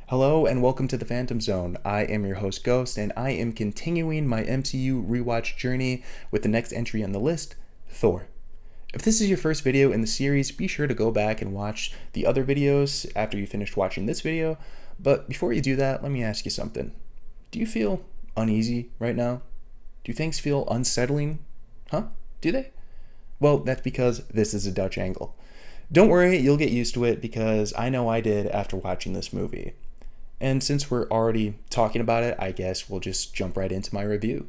Hello and welcome to the Phantom Zone. I am your host Ghost and I am continuing my MCU rewatch journey with the next entry on the list, Thor. If this is your first video in the series, be sure to go back and watch the other videos after you finished watching this video. But before you do that, let me ask you something. Do you feel uneasy right now? Do things feel unsettling? Huh? Do they? Well, that's because this is a Dutch angle. Don't worry, you'll get used to it because I know I did after watching this movie. And since we're already talking about it, I guess we'll just jump right into my review.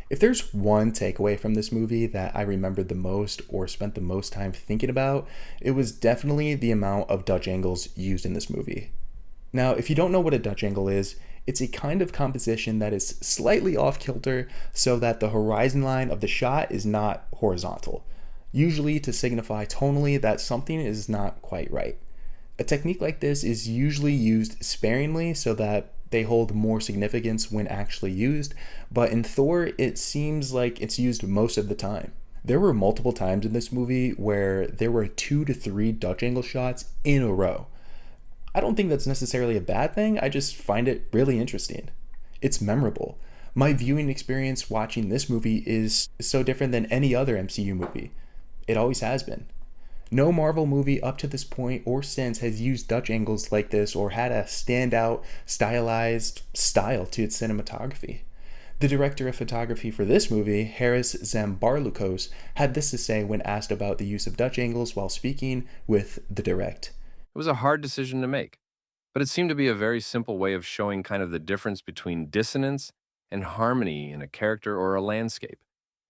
If there's one takeaway from this movie that I remembered the most or spent the most time thinking about, it was definitely the amount of Dutch angles used in this movie. Now, if you don't know what a Dutch angle is, it's a kind of composition that is slightly off kilter so that the horizon line of the shot is not horizontal, usually to signify tonally that something is not quite right. A technique like this is usually used sparingly so that they hold more significance when actually used, but in Thor, it seems like it's used most of the time. There were multiple times in this movie where there were 2 to 3 Dutch angle shots in a row. I don't think that's necessarily a bad thing, I just find it really interesting. It's memorable. My viewing experience watching this movie is so different than any other MCU movie. It always has been. No Marvel movie up to this point or since has used Dutch angles like this or had a standout, stylized style to its cinematography. The director of photography for this movie, Harris Zambarlukos, had this to say when asked about the use of Dutch angles while speaking with The Direct. It was a hard decision to make, but it seemed to be a very simple way of showing kind of the difference between dissonance and harmony in a character or a landscape,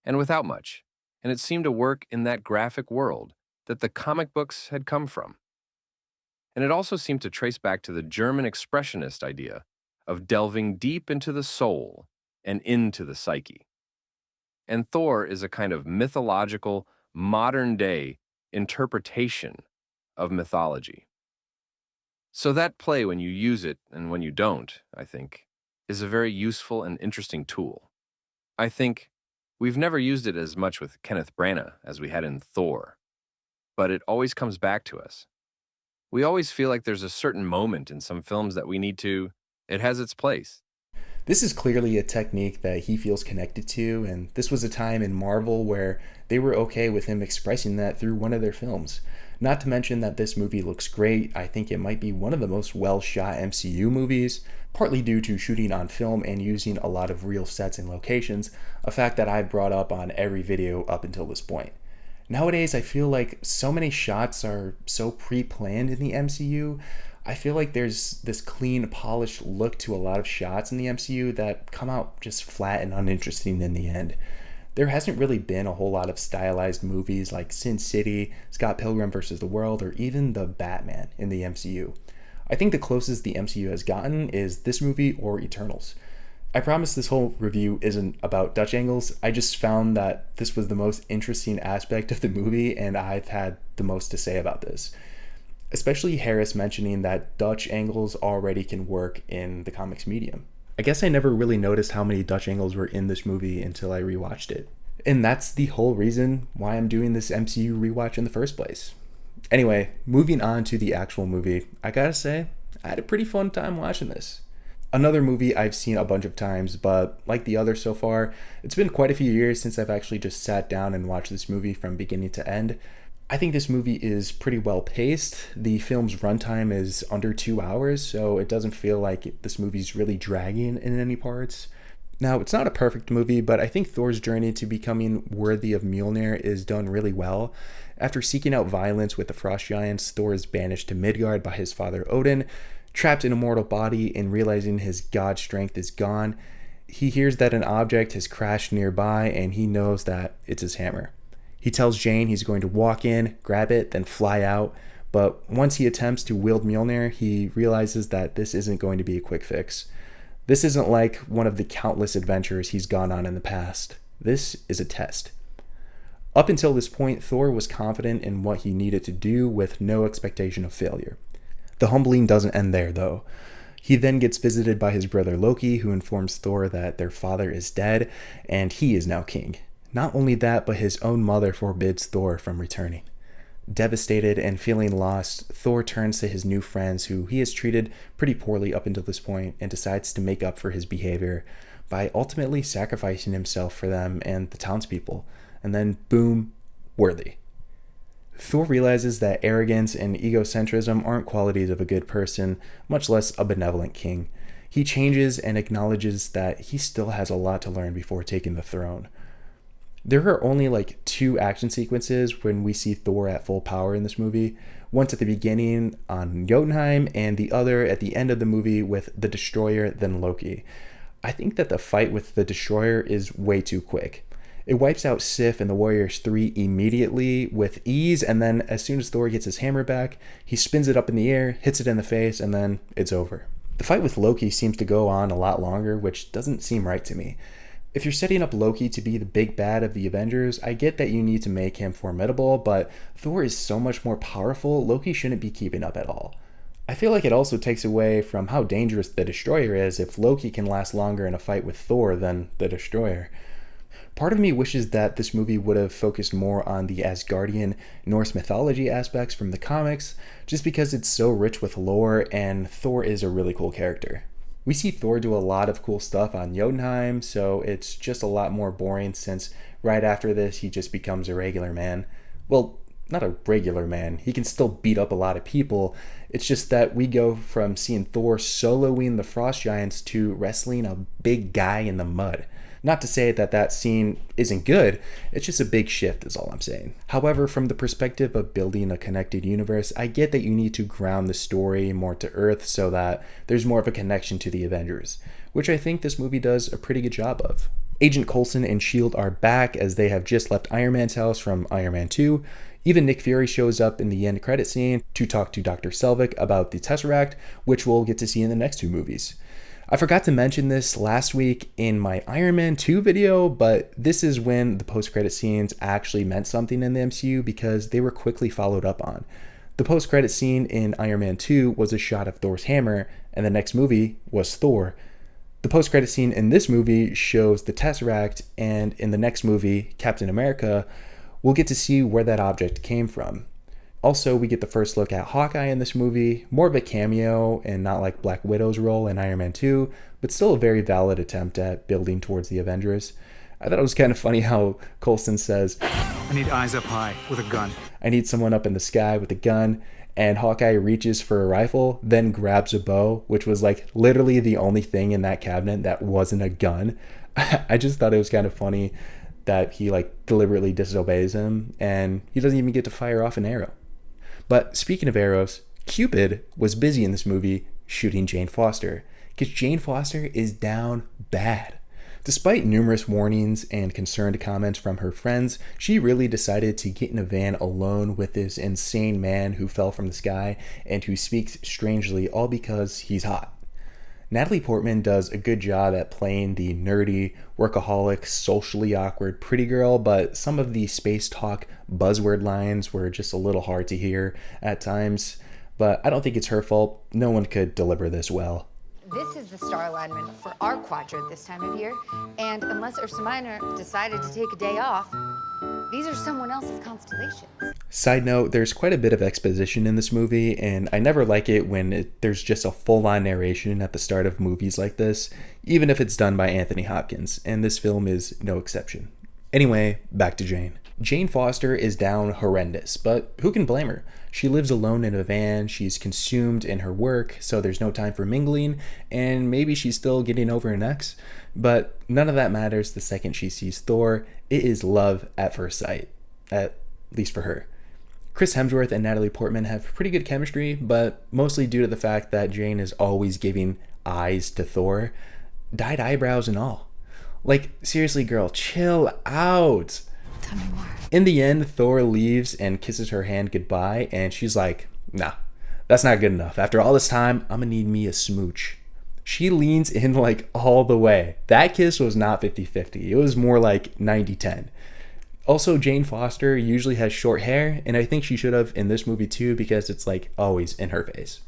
and without much. And it seemed to work in that graphic world that the comic books had come from. And it also seemed to trace back to the German expressionist idea of delving deep into the soul and into the psyche. And Thor is a kind of mythological, modern-day interpretation of mythology. So that play, when you use it and when you don't, I think, is a very useful and interesting tool. I think we've never used it as much with Kenneth Branagh as we had in Thor, but it always comes back to us. We always feel like there's a certain moment in some films that it has its place. This is clearly a technique that he feels connected to, and this was a time in Marvel where they were okay with him expressing that through one of their films. Not to mention that this movie looks great. I think it might be one of the most well shot MCU movies, partly due to shooting on film and using a lot of real sets and locations, a fact that I've brought up on every video up until this point. Nowadays, I feel like so many shots are so pre planned in the MCU. I feel like there's this clean, polished look to a lot of shots in the MCU that come out just flat and uninteresting in the end. There hasn't really been a whole lot of stylized movies like Sin City, Scott Pilgrim vs. the World, or even The Batman in the MCU. I think the closest the MCU has gotten is this movie or Eternals. I promise this whole review isn't about Dutch angles. I just found that this was the most interesting aspect of the movie, and I've had the most to say about this. Especially Harris mentioning that Dutch angles already can work in the comics medium. I guess I never really noticed how many Dutch angles were in this movie until I rewatched it. And that's the whole reason why I'm doing this MCU rewatch in the first place. Anyway, moving on to the actual movie, I gotta say, I had a pretty fun time watching this. Another movie I've seen a bunch of times, but like the others so far, it's been quite a few years since I've actually just sat down and watched this movie from beginning to end. I think this movie is pretty well paced. The film's runtime is under 2 hours, so it doesn't feel like this movie's really dragging in any parts. Now, it's not a perfect movie, but I think Thor's journey to becoming worthy of Mjolnir is done really well. After seeking out violence with the Frost Giants, Thor is banished to Midgard by his father Odin. Trapped in a mortal body and realizing his god strength is gone, he hears that an object has crashed nearby and he knows that it's his hammer. He tells Jane he's going to walk in, grab it, then fly out, but once he attempts to wield Mjolnir, he realizes that this isn't going to be a quick fix. This isn't like one of the countless adventures he's gone on in the past. This is a test. Up until this point, Thor was confident in what he needed to do with no expectation of failure. The humbling doesn't end there, though. He then gets visited by his brother Loki, who informs Thor that their father is dead, and he is now king. Not only that, but his own mother forbids Thor from returning. Devastated and feeling lost, Thor turns to his new friends who he has treated pretty poorly up until this point and decides to make up for his behavior by ultimately sacrificing himself for them and the townspeople. And then, boom, worthy. Thor realizes that arrogance and egocentrism aren't qualities of a good person, much less a benevolent king. He changes and acknowledges that he still has a lot to learn before taking the throne. There are only like 2 action sequences when we see Thor at full power in this movie. Once at the beginning on Jotunheim, and the other at the end of the movie with the Destroyer, then Loki. I think that the fight with the Destroyer is way too quick. It wipes out Sif and the Warriors 3 immediately with ease, and then as soon as Thor gets his hammer back, he spins it up in the air, hits it in the face, and then it's over. The fight with Loki seems to go on a lot longer, which doesn't seem right to me. If you're setting up Loki to be the big bad of the Avengers, I get that you need to make him formidable, but Thor is so much more powerful, Loki shouldn't be keeping up at all. I feel like it also takes away from how dangerous the Destroyer is if Loki can last longer in a fight with Thor than the Destroyer. Part of me wishes that this movie would have focused more on the Asgardian Norse mythology aspects from the comics, just because it's so rich with lore and Thor is a really cool character. We see Thor do a lot of cool stuff on Jotunheim, so it's just a lot more boring since right after this he just becomes a regular man. Well, not a regular man, he can still beat up a lot of people. It's just that we go from seeing Thor soloing the Frost Giants to wrestling a big guy in the mud. Not to say that that scene isn't good, it's just a big shift is all I'm saying. However, from the perspective of building a connected universe, I get that you need to ground the story more to Earth so that there's more of a connection to the Avengers, which I think this movie does a pretty good job of. Agent Coulson and S.H.I.E.L.D. are back as they have just left Iron Man's house from Iron Man 2. Even Nick Fury shows up in the end credit scene to talk to Dr. Selvig about the Tesseract, which we'll get to see in the next 2 movies. I forgot to mention this last week in my Iron Man 2 video, but this is when the post-credit scenes actually meant something in the MCU because they were quickly followed up on. The post-credit scene in Iron Man 2 was a shot of Thor's hammer, and the next movie was Thor. The post-credit scene in this movie shows the Tesseract, and in the next movie, Captain America, we'll get to see where that object came from. Also, we get the first look at Hawkeye in this movie, more of a cameo and not like Black Widow's role in Iron Man 2, but still a very valid attempt at building towards the Avengers. I thought it was kind of funny how Coulson says, "I need eyes up high with a gun. I need someone up in the sky with a gun," and Hawkeye reaches for a rifle, then grabs a bow, which was like literally the only thing in that cabinet that wasn't a gun. I just thought it was kind of funny that he like deliberately disobeys him, and he doesn't even get to fire off an arrow. But speaking of arrows, Cupid was busy in this movie shooting Jane Foster, because Jane Foster is down bad. Despite numerous warnings and concerned comments from her friends, she really decided to get in a van alone with this insane man who fell from the sky and who speaks strangely, all because he's hot. Natalie Portman does a good job at playing the nerdy, workaholic, socially awkward pretty girl, but some of the space talk buzzword lines were just a little hard to hear at times. But I don't think it's her fault. No one could deliver this well. This is the star alignment for our quadrant this time of year, and unless Ursa Minor decided to take a day off, these are someone else's constellations. Side note, there's quite a bit of exposition in this movie, and I never like it when there's just a full-on narration at the start of movies like this, even if it's done by Anthony Hopkins, and this film is no exception. Anyway, back to Jane. Jane Foster is down horrendous, but who can blame her? She lives alone in a van, she's consumed in her work, so there's no time for mingling, and maybe she's still getting over an ex, but none of that matters the second she sees Thor. It is love at first sight, at least for her. Chris Hemsworth and Natalie Portman have pretty good chemistry, but mostly due to the fact that Jane is always giving eyes to Thor, dyed eyebrows and all. Like, seriously girl, chill out. Tell me more. In the end, Thor leaves and kisses her hand goodbye, and she's like, nah, that's not good enough. After all this time, I'm gonna need me a smooch. She leans in like all the way. That kiss was not 50-50. It was more like 90-10. Also, Jane Foster usually has short hair, and I think she should have in this movie too because it's like always in her face.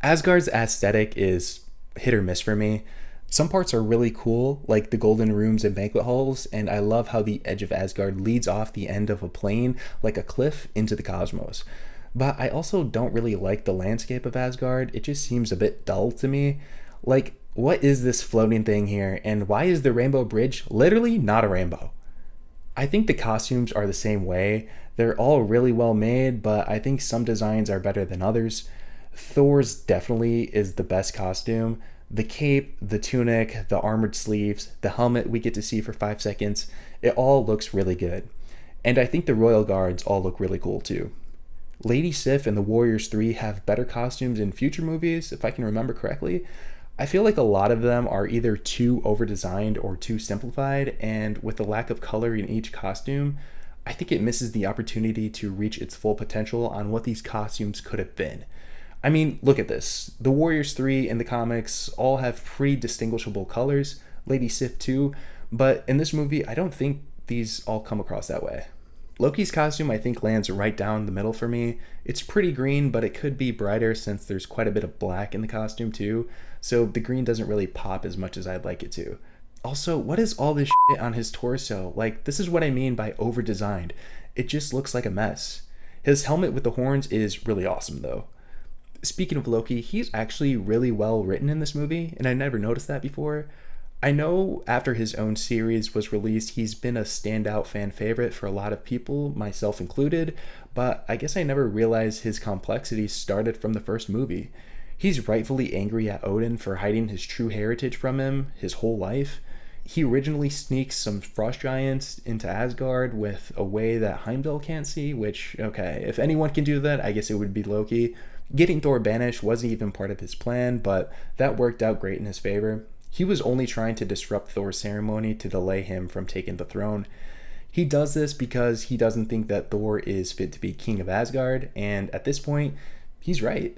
Asgard's aesthetic is hit or miss for me. Some parts are really cool, like the golden rooms and banquet halls, and I love how the edge of Asgard leads off the end of a plane like a cliff into the cosmos. But I also don't really like the landscape of Asgard. It just seems a bit dull to me. Like, what is this floating thing here, and why is the rainbow bridge literally not a rainbow? I think the costumes are the same way. They're all really well made, but I think some designs are better than others. Thor's definitely is the best costume. The cape, the tunic, the armored sleeves, the helmet we get to see for 5 seconds, it all looks really good. And I think the Royal Guards all look really cool too. Lady Sif and the Warriors 3 have better costumes in future movies, if I can remember correctly. I feel like a lot of them are either too over-designed or too simplified, and with the lack of color in each costume, I think it misses the opportunity to reach its full potential on what these costumes could have been. I mean, look at this. The Warriors 3 in the comics all have pretty distinguishable colors, Lady Sif too, but in this movie, I don't think these all come across that way. Loki's costume I think lands right down the middle for me. It's pretty green, but it could be brighter since there's quite a bit of black in the costume too, so the green doesn't really pop as much as I'd like it to. Also, what is all this shit on his torso? Like, this is what I mean by over-designed. It just looks like a mess. His helmet with the horns is really awesome though. Speaking of Loki, he's actually really well written in this movie, and I never noticed that before. I know after his own series was released, he's been a standout fan favorite for a lot of people, myself included, but I guess I never realized his complexity started from the first movie. He's rightfully angry at Odin for hiding his true heritage from him his whole life. He originally sneaks some frost giants into Asgard with a way that Heimdall can't see, which, okay, if anyone can do that, I guess it would be Loki. Getting Thor banished wasn't even part of his plan, but that worked out great in his favor. He was only trying to disrupt Thor's ceremony to delay him from taking the throne. He does this because he doesn't think that Thor is fit to be king of Asgard, and at this point, he's right.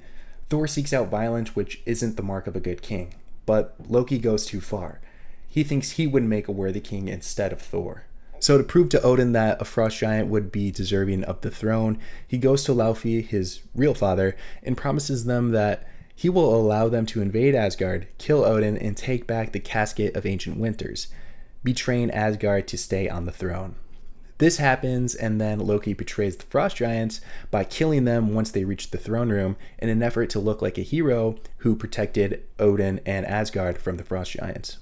Thor seeks out violence, which isn't the mark of a good king, but Loki goes too far. He thinks he would make a worthy king instead of Thor. So to prove to Odin that a frost giant would be deserving of the throne, he goes to Laufey, his real father, and promises them that he will allow them to invade Asgard, kill Odin, and take back the Casket of Ancient Winters, betraying Asgard to stay on the throne. This happens, and then Loki betrays the frost giants by killing them once they reach the throne room in an effort to look like a hero who protected Odin and Asgard from the frost giants.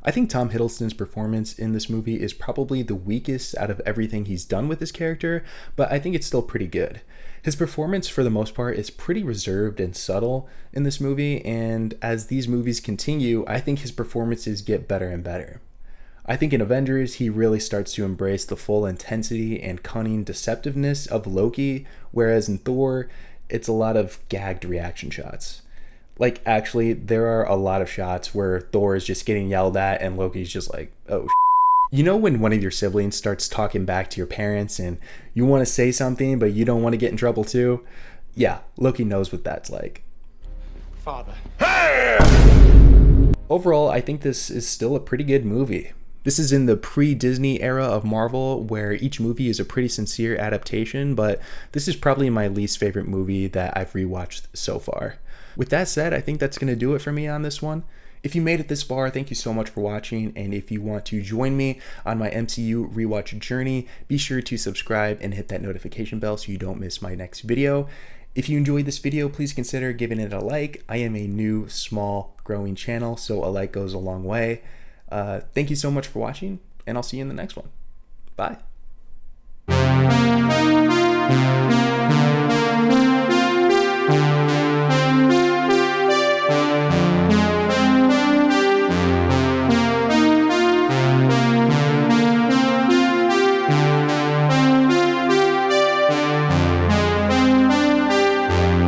I think Tom Hiddleston's performance in this movie is probably the weakest out of everything he's done with his character, but I think it's still pretty good. His performance, for the most part, is pretty reserved and subtle in this movie, and as these movies continue, I think his performances get better and better. I think in Avengers, he really starts to embrace the full intensity and cunning deceptiveness of Loki, whereas in Thor, it's a lot of gagged reaction shots. Like, actually, there are a lot of shots where Thor is just getting yelled at and Loki's just like, oh, You know when one of your siblings starts talking back to your parents and you want to say something, but you don't want to get in trouble too? Yeah, Loki knows what that's like. Father. Overall, I think this is still a pretty good movie. This is in the pre-Disney era of Marvel, where each movie is a pretty sincere adaptation, but this is probably my least favorite movie that I've rewatched so far. With that said, I think that's going to do it for me on this one. If you made it this far, thank you so much for watching, and if you want to join me on my MCU rewatch journey, be sure to subscribe and hit that notification bell so you don't miss my next video. If you enjoyed this video, please consider giving it a like. I am a new, small, growing channel, so a like goes a long way. Thank you so much for watching, and I'll see you in the next one. Bye.